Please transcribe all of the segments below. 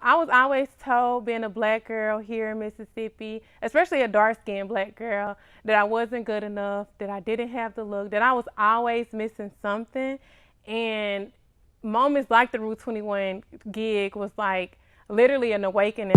I was always told, being a black girl here in Mississippi, especially a dark-skinned black girl, that I wasn't good enough, that I didn't have the look, that I was always missing something. And moments like the Route 21 gig was like literally an awakening.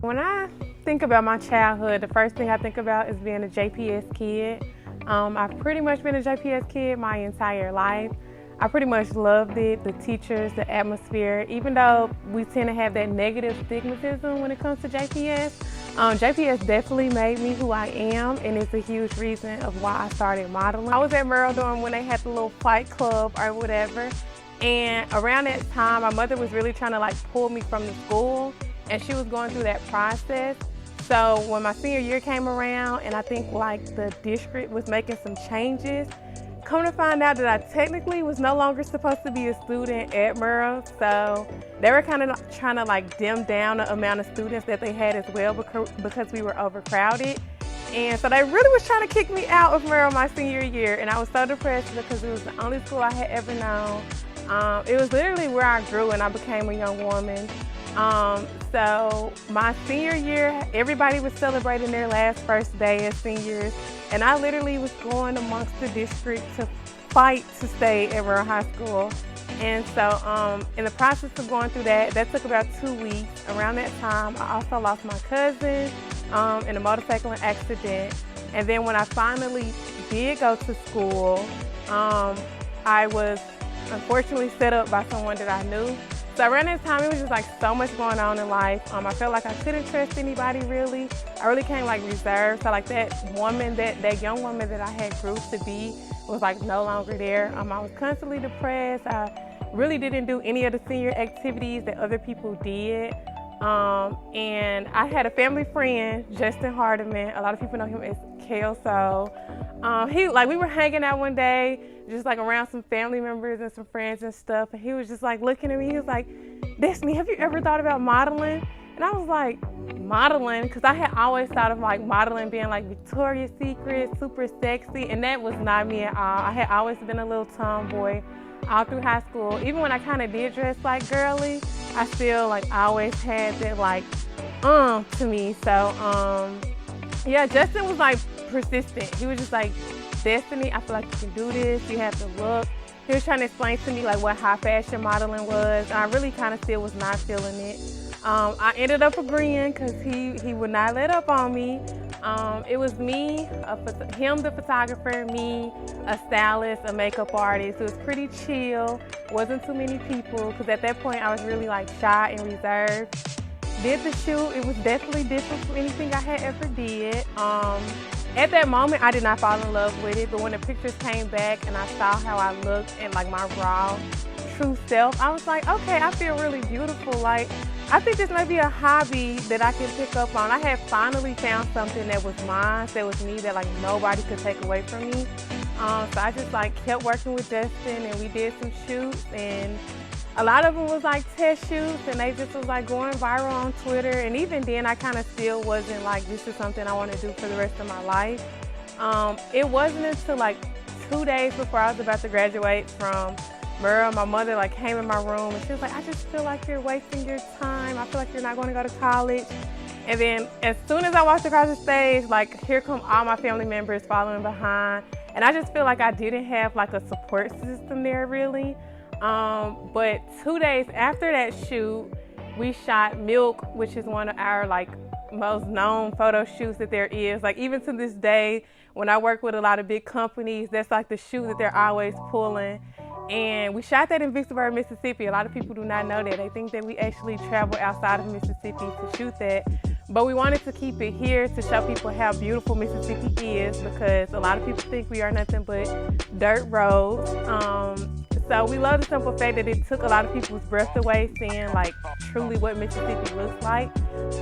When I think about my childhood, the first thing I think about is being a JPS kid. I've pretty much been a JPS kid my entire life. I pretty much loved it, the teachers, the atmosphere, even though we tend to have that negative stigmatism when it comes to JPS. JPS definitely made me who I am, and it's a huge reason of why I started modeling. I was at Merle Dorm when they had the little fight club or whatever, and around that time, my mother was really trying to like pull me from the school, and she was going through that process. So when my senior year came around, and I think like the district was making some changes, come to find out that I technically was no longer supposed to be a student at Merle. So they were kind of trying to like dim down the amount of students that they had as well because we were overcrowded. And so they really was trying to kick me out of Merle my senior year, and I was so depressed because it was the only school I had ever known. It was literally where I grew and I became a young woman. So my senior year, everybody was celebrating their first day as seniors, and I literally was going amongst the district to fight to stay at Merle High School. And so in the process of going through that took about 2 weeks. Around that time, I also lost my cousin in a motorcycle accident. And then when I finally did go to school, I was unfortunately set up by someone that I knew. So around that time, it was just like so much going on in life. I felt like I couldn't trust anybody really. I really came like reserved. So like that woman, that young woman that I had grew to be was like no longer there. I was constantly depressed. I really didn't do any of the senior activities that other people did. And I had a family friend, Justin Hardiman. A lot of people know him as Kelso. We were hanging out one day, just like around some family members and some friends and stuff. And he was just like looking at me. He was like, "Destiny, have you ever thought about modeling?" And I was like, modeling? Because I had always thought of like modeling being like Victoria's Secret, super sexy. And that was not me at all. I had always been a little tomboy all through high school. Even when I kind of did dress like girly, I still like always had that like to me. So yeah, Justin was like persistent. He was just like, "Destiny, I feel like you can do this. You have the look." He was trying to explain to me like what high fashion modeling was. And I really kind of still was not feeling it. I ended up agreeing because he would not let up on me. It was me, him the photographer, me, a stylist, a makeup artist. It was pretty chill, wasn't too many people, because at that point I was really like shy and reserved. Did the shoot, it was definitely different from anything I had ever did. At that moment I did not fall in love with it, but when the pictures came back and I saw how I looked and like my raw, true self, I was like, okay, I feel really beautiful. Like, I think this might be a hobby that I can pick up on. I had finally found something that was mine, that was me, that like nobody could take away from me. So I just like kept working with Justin, and we did some shoots, and a lot of them was like test shoots, and they just was like going viral on Twitter. And even then I kind of still wasn't like, this is something I want to do for the rest of my life. It wasn't until like 2 days before I was about to graduate from Merle, my mother like came in my room and she was like, "I just feel like you're wasting your time. I feel like you're not going to go to college." And then as soon as I walked across the stage, like here come all my family members following behind. And I just feel like I didn't have like a support system there really. But 2 days after that shoot, we shot Milk, which is one of our like most known photo shoots that there is. Like even to this day, when I work with a lot of big companies, that's like the shoot that they're always pulling. And we shot that in Vicksburg, Mississippi. A lot of people do not know that. They think that we actually travel outside of Mississippi to shoot that. But we wanted to keep it here to show people how beautiful Mississippi is, because a lot of people think we are nothing but dirt roads. So we love the simple fact that it took a lot of people's breath away seeing like truly what Mississippi looks like.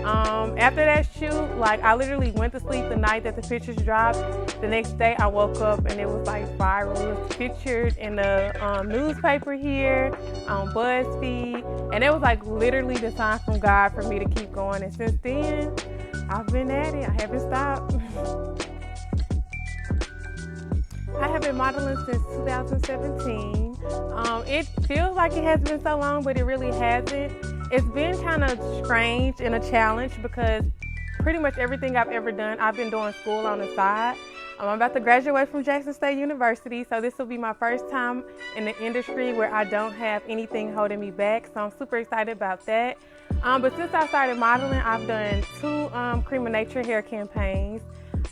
After that shoot, like I literally went to sleep the night that the pictures dropped. The next day I woke up and it was like viral. It was featured in the newspaper here, on BuzzFeed, and it was like literally the sign from God for me to keep going. And since then, I've been at it. I haven't stopped. I have been modeling since 2017. It feels like it has been so long, but it really hasn't. It's been kind of strange and a challenge because pretty much everything I've ever done, I've been doing school on the side. I'm about to graduate from Jackson State University, so this will be my first time in the industry where I don't have anything holding me back, so I'm super excited about that. But since I started modeling, I've done 2 Cream of Nature hair campaigns.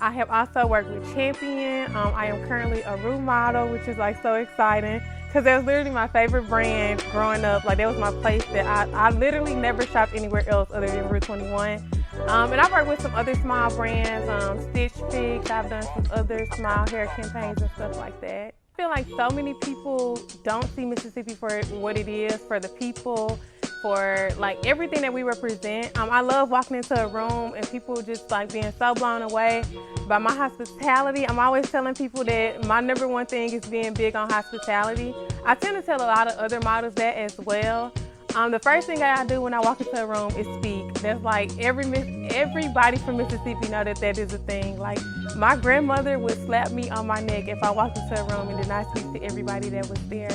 I have also worked with Champion. I am currently a Rue model, which is like so exciting because that was literally my favorite brand growing up. Like that was my place that I literally never shopped anywhere else other than Rue 21. And I've worked with some other small brands, Stitch Fix. I've done some other small hair campaigns and stuff like that. I feel like so many people don't see Mississippi for what it is, for the people, for like everything that we represent. I love walking into a room and people just like being so blown away by my hospitality. I'm always telling people that my #1 thing is being big on hospitality. I tend to tell a lot of other models that as well. The first thing I do when I walk into a room is speak. That's like everybody from Mississippi know that that is a thing. Like my grandmother would slap me on my neck if I walked into a room and did not speak to everybody that was there.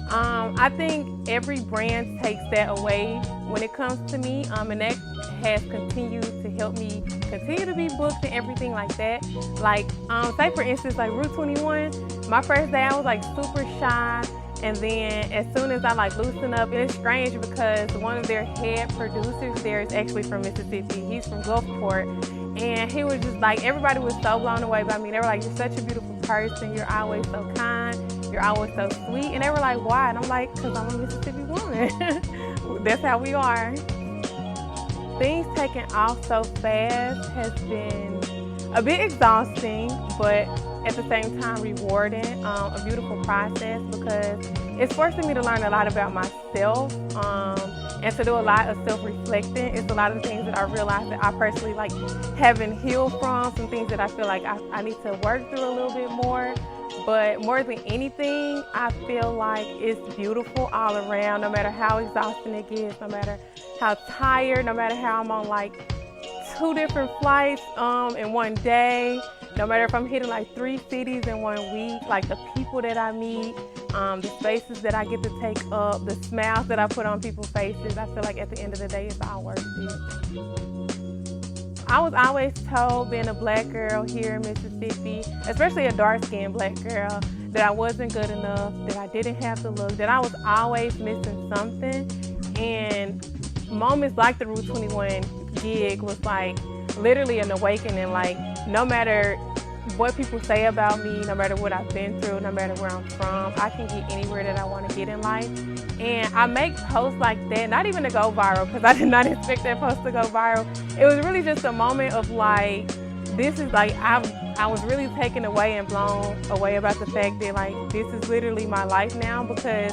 I think every brand takes that away when it comes to me, and that has continued to help me continue to be booked and everything like that. Like, say for instance, like Rue 21, my first day I was like super shy. And then as soon as I like loosen up, it's strange because one of their head producers there is actually from Mississippi. He's from Gulfport. And he was just like, everybody was so blown away by me. They were like, you're such a beautiful person. You're always so kind. You're always so sweet. And they were like, why? And I'm like, because I'm a Mississippi woman. That's how we are. Things taking off so fast has been a bit exhausting, but at the same time rewarding, a beautiful process because it's forcing me to learn a lot about myself and to do a lot of self-reflecting. It's a lot of things that I realized that I personally like haven't healed from, some things that I feel like I need to work through a little bit more. But more than anything, I feel like it's beautiful all around, no matter how exhausting it gets, no matter how tired, no matter how I'm on like 2 different flights in one day, no matter if I'm hitting like 3 cities in 1 week, like the people that I meet, the spaces that I get to take up, the smiles that I put on people's faces, I feel like at the end of the day, it's all worth it. I was always told, being a black girl here in Mississippi, especially a dark-skinned black girl, that I wasn't good enough, that I didn't have the look, that I was always missing something. And moments like the Rue 21 gig was like literally an awakening. Like no matter what people say about me, no matter what I've been through, no matter where I'm from, I can get anywhere that I want to get in life. And I make posts like that, not even to go viral, because I did not expect that post to go viral. It was really just a moment of like, this is like, I was really taken away and blown away about the fact that like, this is literally my life now, because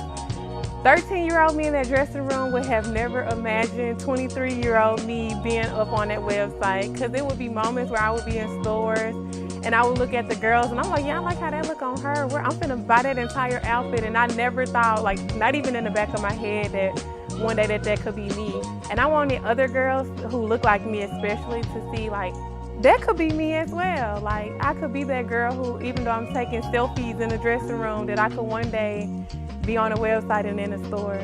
13-year-old me in that dressing room would have never imagined 23-year-old me being up on that website, because there would be moments where I would be in stores and I would look at the girls and I'm like, yeah, I like how that look on her. I'm finna buy that entire outfit. And I never thought, like, not even in the back of my head that one day that could be me. And I wanted other girls who look like me especially to see like, that could be me as well. Like I could be that girl who, even though I'm taking selfies in the dressing room, that I could one day be on a website and in a store.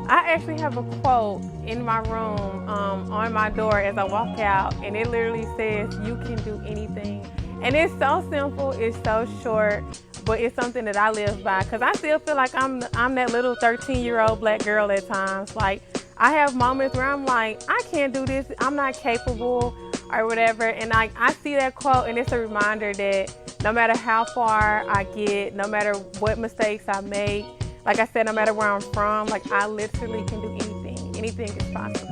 I actually have a quote in my room on my door as I walk out, and it literally says, you can do anything. And it's so simple, it's so short, but it's something that I live by, because I still feel like I'm that little 13-year-old black girl at times. Like I have moments where I'm like, I can't do this, I'm not capable or whatever, and I see that quote and it's a reminder that no matter how far I get, no matter what mistakes I make, like I said, no matter where I'm from, like I literally can do anything. Anything is possible.